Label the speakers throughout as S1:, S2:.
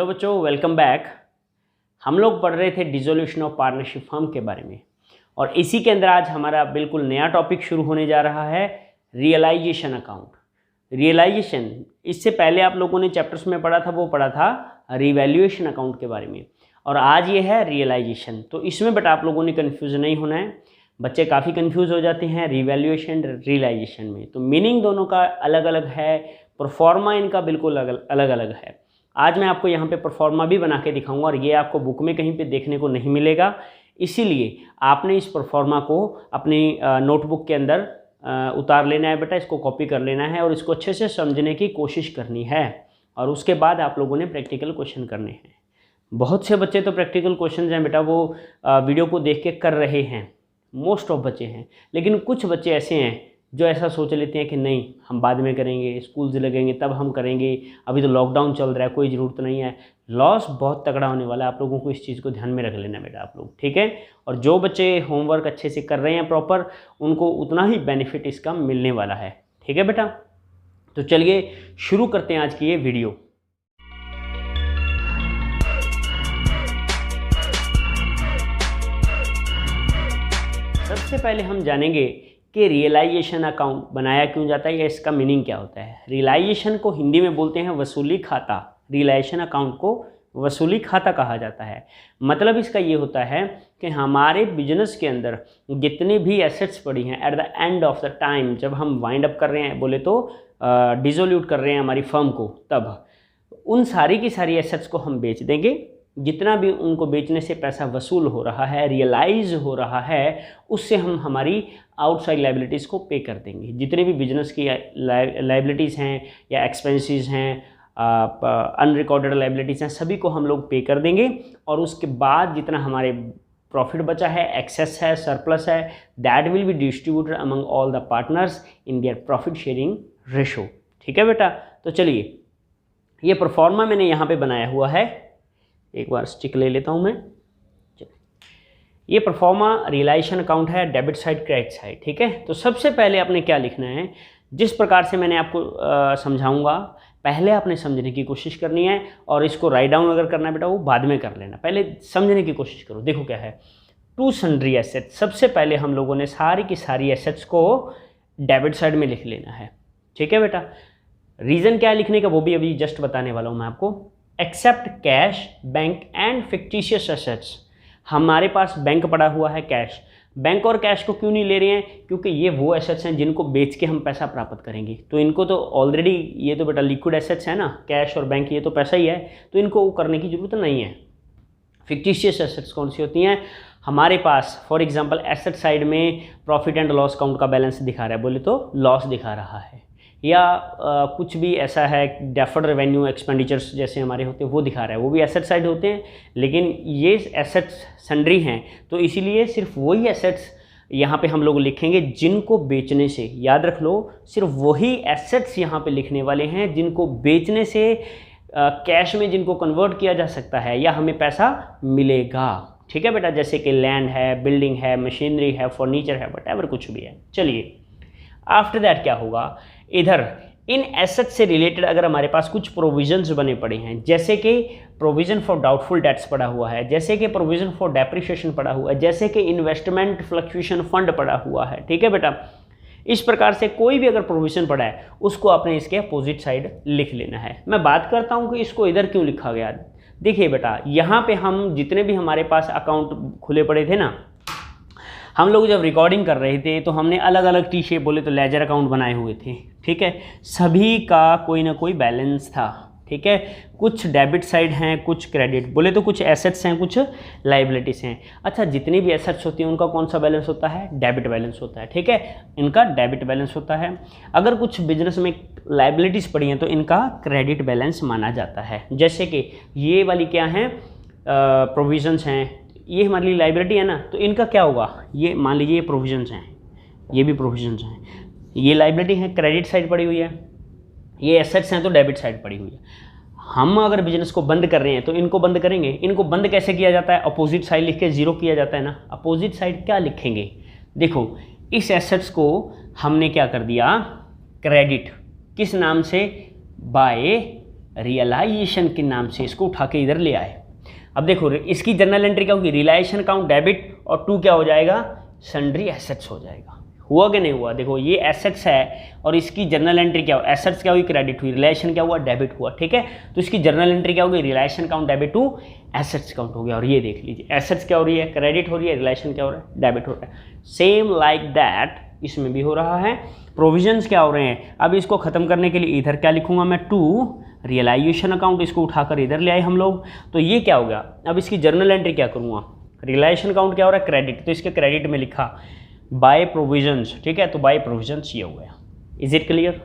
S1: Hello बच्चों, welcome back. हम लोग पढ़ रहे थे डिसोल्यूशन ऑफ पार्टनरशिप फर्म के बारे में और इसी के अंदर आज हमारा बिल्कुल नया टॉपिक शुरू होने जा रहा है, रियलाइजेशन अकाउंट। रियलाइजेशन, इससे पहले आप लोगों ने चैप्टर्स में पढ़ा था, वो पढ़ा था रिवैल्यूएशन अकाउंट के बारे में, और आज ये है रियलाइजेशन। तो इसमें बट आप लोगों ने कन्फ्यूज़ नहीं होना है। बच्चे काफ़ी कन्फ्यूज़ हो जाते हैं रिवैल्यूएशन रियलाइजेशन में, तो मीनिंग दोनों का अलग अलग है, प्रोफॉर्मा इनका बिल्कुल अलग अलग है। आज मैं आपको यहाँ पे प्रोफॉर्मा भी बना के दिखाऊंगा और ये आपको बुक में कहीं पे देखने को नहीं मिलेगा, इसीलिए आपने इस प्रोफॉर्मा को अपनी नोटबुक के अंदर उतार लेना है बेटा, इसको कॉपी कर लेना है और इसको अच्छे से समझने की कोशिश करनी है, और उसके बाद आप लोगों ने प्रैक्टिकल क्वेश्चन करने हैं। बहुत से बच्चे तो प्रैक्टिकल क्वेश्चन हैं बेटा वो वीडियो को देख के कर रहे हैं, मोस्ट ऑफ बच्चे हैं, लेकिन कुछ बच्चे ऐसे हैं जो ऐसा सोच लेते हैं कि नहीं हम बाद में करेंगे, स्कूल्स लगेंगे तब हम करेंगे, अभी तो लॉकडाउन चल रहा है, कोई ज़रूरत नहीं है। लॉस बहुत तगड़ा होने वाला है, आप लोगों को इस चीज़ को ध्यान में रख लेना बेटा आप लोग, ठीक है। और जो बच्चे होमवर्क अच्छे से कर रहे हैं प्रॉपर, उनको उतना ही बेनिफिट इसका मिलने वाला है, ठीक है बेटा। तो चलिए शुरू करते हैं आज की ये वीडियो। सबसे पहले हम जानेंगे कि रियलाइजेशन अकाउंट बनाया क्यों जाता है या इसका मीनिंग क्या होता है। रियलाइजेशन को हिंदी में बोलते हैं वसूली खाता, रियलाइजेशन अकाउंट को वसूली खाता कहा जाता है। मतलब इसका ये होता है कि हमारे बिजनेस के अंदर जितनी भी एसेट्स पड़ी हैं at the end of the time, जब हम वाइंड अप कर रहे हैं, बोले तो डिसोल्यूट कर रहे हैं हमारी फर्म को, तब उन सारी की सारी एसेट्स को हम बेच देंगे। जितना भी उनको बेचने से पैसा वसूल हो रहा है, रियलाइज हो रहा है, उससे हम हमारी आउटसाइड लाइबिलिटीज़ को पे कर देंगे। जितने भी बिजनेस की लाइबिलिटीज़ हैं या एक्सपेंसेस हैं, अनरिकॉर्डेड लाइबिलिटीज़ हैं, सभी को हम लोग पे कर देंगे। और उसके बाद जितना हमारे प्रॉफिट बचा है, एक्सेस है, सरप्लस है, that will be distributed among all the partners in their profit sharing ratio, ठीक है बेटा। तो चलिए ये परफॉर्मा मैंने यहाँ पे बनाया हुआ है, एक बार स्टिक ले लेता हूँ मैं। ये परफॉर्मा रियलाइजेशन अकाउंट है, डेबिट साइड क्रेडिट साइड, ठीक है। तो सबसे पहले आपने क्या लिखना है, जिस प्रकार से मैंने आपको समझाऊंगा, पहले आपने समझने की कोशिश करनी है, और इसको राइट डाउन अगर करना है बेटा वो बाद में कर लेना, पहले समझने की कोशिश करो। देखो क्या है, टू सन्ड्री एसेट्स, सबसे पहले हम लोगों ने सारी की सारी एसेट्स को डेबिट साइड में लिख लेना है, ठीक है बेटा। रीज़न क्या है लिखने का वो भी अभी जस्ट बताने वाला हूँ मैं आपको। Except cash, bank and fictitious assets, हमारे पास बैंक पड़ा हुआ है, कैश। बैंक और कैश को क्यों नहीं ले रहे हैं, क्योंकि ये वो एसेट्स हैं जिनको बेच के हम पैसा प्राप्त करेंगे, तो इनको तो ऑलरेडी, ये तो बेटा लिक्विड एसेट्स है ना, कैश और बैंक, ये तो पैसा ही है, तो इनको करने की ज़रूरत नहीं है। फिक्टिशियस एसेट्स कौन सी होती हैं, हमारे पास फॉर एग्जांपल एसेट साइड में प्रॉफिट एंड लॉस अकाउंट का बैलेंस दिखा रहा है, बोले तो लॉस दिखा रहा है, या कुछ भी ऐसा है डेफर्ड रेवेन्यू एक्सपेंडिचर्स जैसे हमारे होते हैं वो दिखा रहा है, वो भी एसेट साइड होते हैं, लेकिन ये एसेट्स सन्ड्री हैं, तो इसीलिए सिर्फ वही एसेट्स यहाँ पे हम लोग लिखेंगे जिनको बेचने से, याद रख लो, सिर्फ वही एसेट्स यहाँ पे लिखने वाले हैं जिनको बेचने से कैश में जिनको कन्वर्ट किया जा सकता है या हमें पैसा मिलेगा, ठीक है बेटा। जैसे कि लैंड है, बिल्डिंग है, मशीनरी है, फर्नीचर है, वटएवर कुछ भी है। चलिए आफ्टर दैट क्या होगा, इधर इन एसेट से रिलेटेड अगर हमारे पास कुछ प्रोविजंस बने पड़े हैं, जैसे कि प्रोविजन फॉर डाउटफुल डेट्स पड़ा हुआ है, जैसे कि प्रोविजन फॉर डेप्रिसिएशन पड़ा हुआ है, जैसे कि इन्वेस्टमेंट फ्लक्चुएशन फंड पड़ा हुआ है, ठीक है बेटा। इस प्रकार से कोई भी अगर प्रोविजन पड़ा है उसको आपने इसके अपोजिट साइड लिख लेना है। मैं बात करता हूँ कि इसको इधर क्यों लिखा गया। देखिए बेटा, यहाँ पे हम जितने भी हमारे पास अकाउंट खुले पड़े थे ना, हम लोग जब रिकॉर्डिंग कर रहे थे तो हमने अलग अलग टी शेप, बोले तो लेजर अकाउंट बनाए हुए थे, ठीक है। सभी का कोई ना कोई बैलेंस था, ठीक है। कुछ डेबिट साइड हैं, कुछ क्रेडिट, बोले तो कुछ एसेट्स हैं, कुछ लाइबिलिटीज़ हैं। अच्छा, जितनी भी एसेट्स होती हैं उनका कौन सा बैलेंस होता है, डेबिट बैलेंस होता है, ठीक है, इनका डेबिट बैलेंस होता है। अगर कुछ बिजनेस में लाइबिलिटीज़ पड़ी हैं तो इनका क्रेडिट बैलेंस माना जाता है। जैसे कि ये वाली क्या हैं, प्रोविजंस हैं, ये हमारे लिए लाइबिलिटी है ना, तो इनका क्या होगा, ये मान लीजिए ये प्रोविजंस हैं, ये भी प्रोविजंस हैं, ये लाइबिलिटी है, क्रेडिट साइड पड़ी हुई है, ये एसेट्स हैं तो डेबिट साइड पड़ी हुई है। हम अगर बिजनेस को बंद कर रहे हैं तो इनको बंद करेंगे, इनको बंद कैसे किया जाता है, अपोजिट साइड लिख के जीरो किया जाता है ना। अपोजिट साइड क्या लिखेंगे, देखो इस एसेट्स को हमने क्या कर दिया, क्रेडिट, किस नाम से, बाय रियलाइजेशन के नाम से इसको उठा के इधर ले आए। अब देखो इसकी जर्नल एंट्री क्या होगी, रियलाइजेशन अकाउंट डेबिट और टू क्या हो जाएगा, सन्ड्री एसेट्स हो जाएगा। हुआ कि नहीं हुआ, देखो ये एसेट्स है और इसकी जर्नल एंट्री क्या हो, एसेट्स क्या हुई, क्रेडिट हुई, रियलाइजेशन क्या हुआ, डेबिट हुआ। ठीक है, तो इसकी जर्नल एंट्री क्या होगी, realisation account debit to assets account हो गया। और ये देख लीजिए एसेट्स क्या हो रही है, क्रेडिट हो रही है, रियलाइजेशन क्या हो रहा है, डेबिट हो रहा है। सेम लाइक दैट इसमें भी हो रहा है। प्रोविजंस क्या हो रहे हैं, अब इसको खत्म करने के लिए इधर क्या लिखूंगा मैं, टू रियलाइजेशन अकाउंट, इसको उठाकर इधर ले आए हम लोग। तो ये क्या हो गया, अब इसकी जर्नल एंट्री क्या करूँगा, रियलाइजेशन अकाउंट क्या हो रहा है, क्रेडिट, तो इसके क्रेडिट में लिखा बाय प्रोविजंस। ठीक है, तो बाय प्रोविजंस ये हो गया। इज इट क्लियर,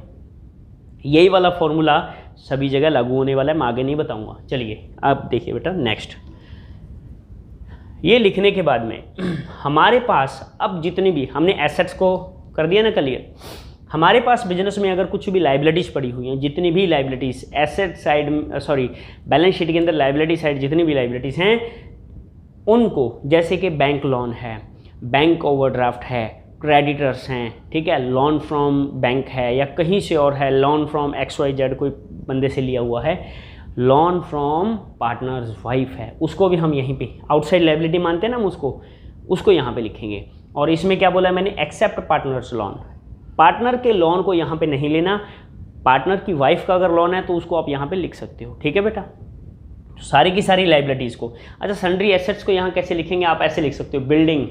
S1: यही वाला फॉर्मूला सभी जगह लागू होने वाला है, मैं आगे नहीं बताऊंगा। चलिए अब देखिए बेटा नेक्स्ट, ये लिखने के बाद में हमारे पास अब जितनी भी हमने एसेट्स को कर दिया ना क्लियर, हमारे पास बिजनेस में अगर कुछ भी लाइबिलिटीज़ पड़ी हुई हैं, जितनी भी liabilities asset side sorry balance sheet के अंदर लाइबिलिटी साइड जितनी भी लाइबिलिटीज़ हैं उनको, जैसे कि बैंक लोन है, बैंक ओवरड्राफ्ट है, क्रेडिटर्स हैं, ठीक है, लोन फ्रॉम बैंक है या कहीं से और है, लोन फ्रॉम XYZ कोई बंदे से लिया हुआ है, लोन फ्रॉम पार्टनर्स वाइफ है, उसको भी हम यहीं पे आउटसाइड लाइबिलिटी मानते हैं ना, उसको यहाँ पे लिखेंगे। और इसमें क्या बोला है मैंने, एक्सेप्ट पार्टनर्स लोन, पार्टनर के लोन को यहाँ पे नहीं लेना, पार्टनर की वाइफ का अगर लोन है तो उसको आप यहाँ पे लिख सकते हो। ठीक है बेटा, तो सारी की सारी लाइबिलिटीज़ को। अच्छा सन्ड्री एसेट्स को यहाँ कैसे लिखेंगे, आप ऐसे लिख सकते हो, बिल्डिंग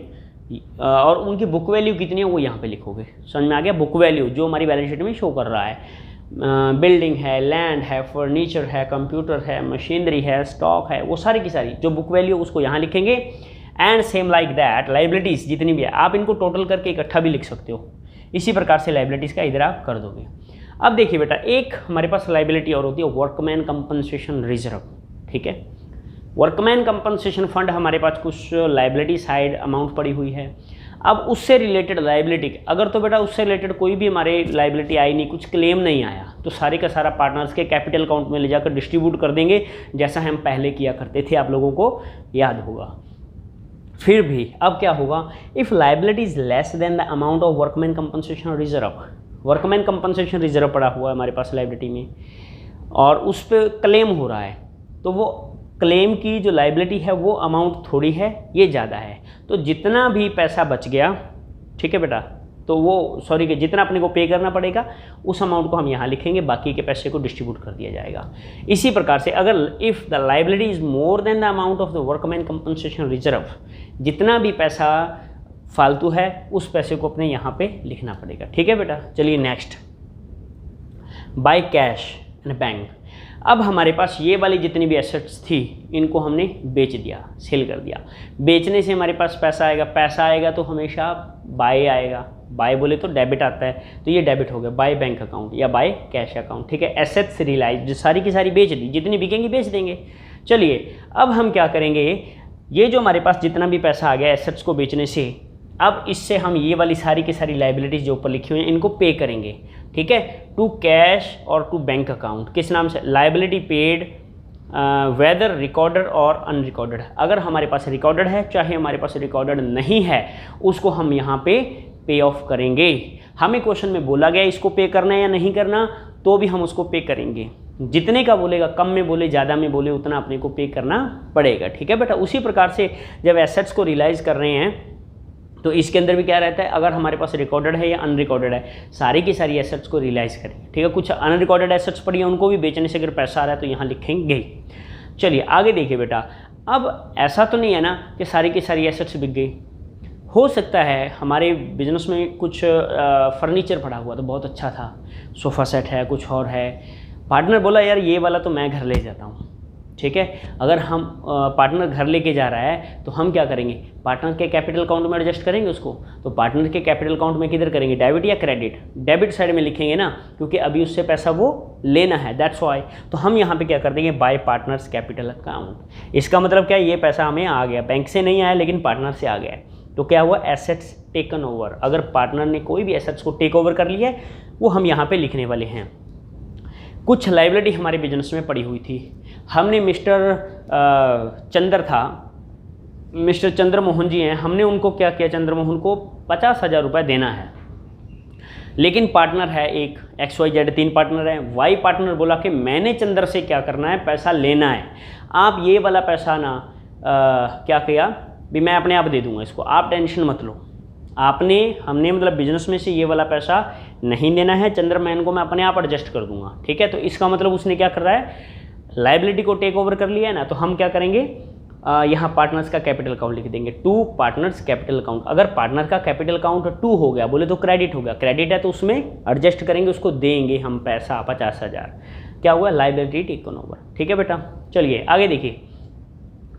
S1: और उनकी बुक वैल्यू कितनी है वो यहाँ पे लिखोगे। समझ में आ गया, बुक वैल्यू जो हमारी बैलेंस शीट में शो कर रहा है, बिल्डिंग है, लैंड है, फर्नीचर है, कंप्यूटर है, मशीनरी है, स्टॉक है, वो सारी की सारी जो बुक वैल्यू उसको यहाँ लिखेंगे। And same like that liabilities जितनी भी है आप इनको टोटल करके इकट्ठा भी लिख सकते हो, इसी प्रकार से लाइबिलिटीज़ का इधर आप कर दोगे। अब देखिए बेटा, एक हमारे पास लाइबिलिटी और होती है वर्कमैन कंपनसेशन रिजर्व। ठीक है, वर्कमैन कंपनसेशन फंड हमारे पास कुछ लाइबिलिटी साइड अमाउंट पड़ी हुई है। अब उससे रिलेटेड लाइबिलिटी, अगर तो बेटा उससे रिलेटेड कोई भी हमारे लाइबिलिटी आई नहीं, कुछ क्लेम नहीं आया, तो सारे का सारा पार्टनर्स के कैपिटल अकाउंट में ले जाकर डिस्ट्रीब्यूट कर देंगे, जैसा हम पहले किया करते थे, आप लोगों को याद होगा। फिर भी अब क्या होगा, if liability is less than the amount of workman compensation reserve, workman compensation reserve पड़ा हुआ है हमारे पास लाइबिलिटी में और उस पर क्लेम हो रहा है, तो वो क्लेम की जो लाइबिलिटी है वो अमाउंट थोड़ी है, ये ज़्यादा है, तो जितना भी पैसा बच गया, ठीक है बेटा, तो वो सॉरी कि जितना अपने को पे करना पड़ेगा उस अमाउंट को हम यहाँ लिखेंगे, बाकी के पैसे को डिस्ट्रीब्यूट कर दिया जाएगा। इसी प्रकार से अगर if the liability is more than the amount of the workman compensation reserve, जितना भी पैसा फालतू है उस पैसे को अपने यहाँ पे लिखना पड़ेगा। ठीक है बेटा, चलिए next, by cash and bank. अब हमारे पास ये वाली जितनी भी एसेट्स थी इनको हमने बेच दिया, सेल कर दिया। बेचने से हमारे पास पैसा आएगा, पैसा आएगा तो हमेशा बाय आएगा, बाय बोले तो डेबिट आता है, तो ये डेबिट हो गया, बाय बैंक अकाउंट या बाय कैश अकाउंट। ठीक है, एसेट्स रियलाइज सारी की सारी बेच दी, जितनी बिकेंगी बेच देंगे। चलिए अब हम क्या करेंगे, ये जो हमारे पास जितना भी पैसा आ गया एसेट्स को बेचने से, अब इससे हम ये वाली सारी की सारी लाइबिलिटीज़ जो ऊपर लिखी हुई हैं इनको पे करेंगे। ठीक है, टू कैश और टू बैंक अकाउंट, किस नाम से, लाइबिलिटी पेड वेदर रिकॉर्डेड और अनरिकॉर्डेड। अगर हमारे पास रिकॉर्डेड है चाहे हमारे पास रिकॉर्डेड नहीं है, उसको हम यहाँ पे ऑफ करेंगे। हमें क्वेश्चन में बोला गया इसको पे करना है या नहीं करना, तो भी हम उसको पे करेंगे। जितने का बोलेगा, कम में बोले ज़्यादा में बोले, उतना अपने को पे करना पड़ेगा। ठीक है बेटा, उसी प्रकार से जब एसेट्स को रियलाइज़ कर रहे हैं तो इसके अंदर भी क्या रहता है, अगर हमारे पास रिकॉर्डेड है या अनरिकॉर्डेड है, सारी की सारी एसेट्स को रियलाइज करेंगे। ठीक है, कुछ अनरिकॉर्डेड एसेट्स पड़ी हैं उनको भी बेचने से अगर पैसा आ रहा है तो यहाँ लिखेंगे। चलिए आगे देखिए बेटा, अब ऐसा तो नहीं है ना कि सारी की सारी एसेट्स बिक गई। हो सकता है हमारे बिजनेस में कुछ फर्नीचर पड़ा हुआ तो बहुत अच्छा था, सोफ़ा सेट है, कुछ और है, पार्टनर बोला यार ये वाला तो मैं घर ले जाता हूँ। ठीक है, अगर हम पार्टनर घर लेके जा रहा है तो हम क्या करेंगे, पार्टनर के कैपिटल अकाउंट में एडजस्ट करेंगे उसको। तो पार्टनर के कैपिटल अकाउंट में किधर करेंगे, डेबिट या क्रेडिट, डेबिट साइड में लिखेंगे ना, क्योंकि अभी उससे पैसा वो लेना है, दैट्स वाई। तो हम यहाँ पे क्या कर देंगे, बाय पार्टनर्स कैपिटल अकाउंट। इसका मतलब क्या है, ये पैसा हमें आ गया, बैंक से नहीं आया लेकिन पार्टनर से आ गया, तो क्या हुआ, एसेट्स टेकन ओवर। अगर पार्टनर ने कोई भी एसेट्स को टेक ओवर कर लिया है वो हम यहाँ पे लिखने वाले हैं। कुछ लाइबिलिटी हमारे बिजनेस में पड़ी हुई थी, हमने मिस्टर चंद्र मोहन जी हैं, हमने उनको क्या किया, चंद्र मोहन को 50,000 रुपये देना है। लेकिन पार्टनर है एक, XYZ 3 पार्टनर है। Y पार्टनर बोला कि मैंने चंद्र से क्या करना है, पैसा लेना है। आप ये वाला पैसा ना क्या किया भी मैं अपने आप दे दूंगा इसको, आप टेंशन मत लो। हमने मतलब बिजनेस में से ये वाला पैसा नहीं देना है, चंद्रमैन को मैं अपने आप एडजस्ट कर दूंगा, ठीक है। तो इसका मतलब उसने क्या कर रहा है, लाइबिलिटी को टेक ओवर कर लिया है ना। तो हम क्या करेंगे, यहाँ पार्टनर्स का कैपिटल अकाउंट लिख देंगे, 2 पार्टनर्स कैपिटल अकाउंट। अगर पार्टनर का कैपिटल अकाउंट 2 हो गया बोले तो क्रेडिट हो गया, क्रेडिट है तो उसमें एडजस्ट करेंगे, उसको देंगे हम पैसा 50,000। क्या हुआ, लाइबिलिटी टेकन ओवर, ठीक है बेटा। चलिए आगे देखिए,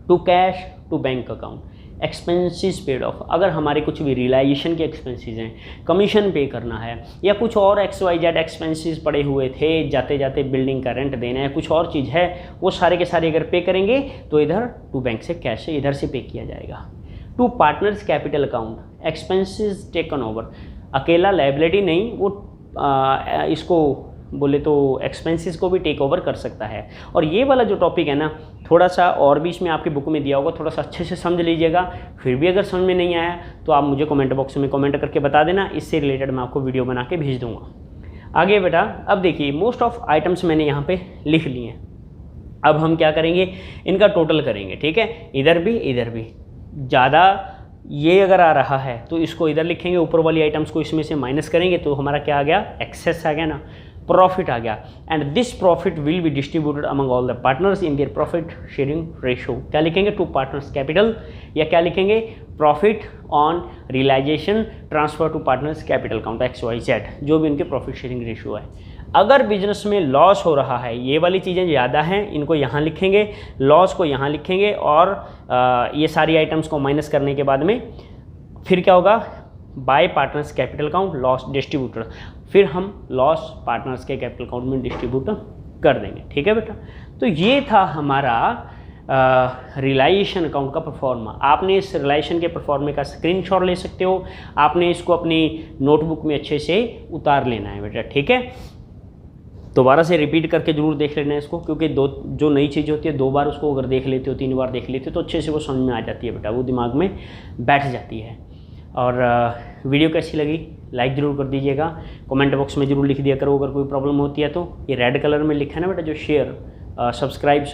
S1: to cash to bank account, expenses paid off. अगर हमारे कुछ भी रियलाइजेशन के एक्सपेंसेस हैं, कमीशन पे करना है, या कुछ और XYZ एक्सपेंसेस पड़े हुए थे, जाते जाते बिल्डिंग का रेंट देना है, कुछ और चीज़ है, वो सारे के सारे अगर पे करेंगे तो इधर टू बैंक से कैश से इधर से पे किया जाएगा। To partners capital account, expenses taken over. अकेला लायबिलिटी नहीं, वो इसको बोले तो एक्सपेंसेस को भी टेक ओवर कर सकता है। और ये वाला जो टॉपिक है ना, थोड़ा सा और भी इसमें आपकी बुक में दिया होगा, थोड़ा सा अच्छे से समझ लीजिएगा। फिर भी अगर समझ में नहीं आया तो आप मुझे कमेंट बॉक्स में कमेंट करके बता देना, इससे रिलेटेड मैं आपको वीडियो बना के भेज दूंगा। आगे बेटा, अब देखिए मोस्ट ऑफ आइटम्स मैंने यहाँ पे लिख लिए हैं। अब हम क्या करेंगे, इनका टोटल करेंगे, ठीक है। इधर भी ज़्यादा ये अगर आ रहा है तो इसको इधर लिखेंगे, ऊपर वाली आइटम्स को इसमें से माइनस करेंगे तो हमारा क्या आ गया, एक्सेस आ गया ना, प्रॉफिट आ गया। And this profit will be distributed among all the partners in their profit sharing ratio. क्या लिखेंगे, टू पार्टनर्स कैपिटल, या क्या लिखेंगे, profit on realisation transfer to partners capital account XYZ, जो भी उनके प्रॉफिट शेयरिंग रेशो है। अगर बिजनेस में लॉस हो रहा है, ये वाली चीज़ें ज़्यादा हैं, इनको यहाँ लिखेंगे, लॉस को यहाँ लिखेंगे, और ये सारी आइटम्स को माइनस करने के बाद में फिर क्या होगा, bye partners capital account loss distributor, फिर हम लॉस पार्टनर्स के कैपिटल अकाउंट में डिस्ट्रीब्यूट कर देंगे, ठीक है बेटा। तो ये था हमारा रियलाइजेशन अकाउंट का परफॉर्मा। आपने इस रियलाइजेशन के परफॉर्मे का स्क्रीनशॉट ले सकते हो, आपने इसको अपनी नोटबुक में अच्छे से उतार लेना है बेटा, ठीक है। दोबारा से रिपीट करके जरूर देख लेना है इसको, क्योंकि जो नई चीज़ होती है 2 बार उसको अगर देख लेते हो, 3 बार देख लेते हो तो अच्छे से वो समझ में आ जाती है बेटा, वो दिमाग में बैठ जाती है। और वीडियो कैसी लगी लाइक ज़रूर कर दीजिएगा, कमेंट बॉक्स में ज़रूर लिख दिया करो अगर कोई प्रॉब्लम होती है तो। ये रेड कलर में लिखा है ना बेटा जो शेयर सब्सक्राइब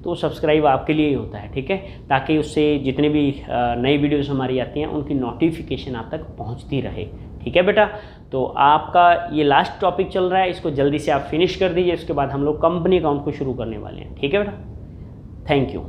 S1: तो सब्सक्राइब आपके लिए ही होता है, ठीक है, ताकि उससे जितने भी नई वीडियोस हमारी आती हैं उनकी नोटिफिकेशन आप तक पहुंचती रहे, ठीक है बेटा। तो आपका ये लास्ट टॉपिक चल रहा है, इसको जल्दी से आप फिनिश कर दीजिए, उसके बाद हम लोग कंपनी अकाउंट को शुरू करने वाले हैं, ठीक है बेटा। Thank you.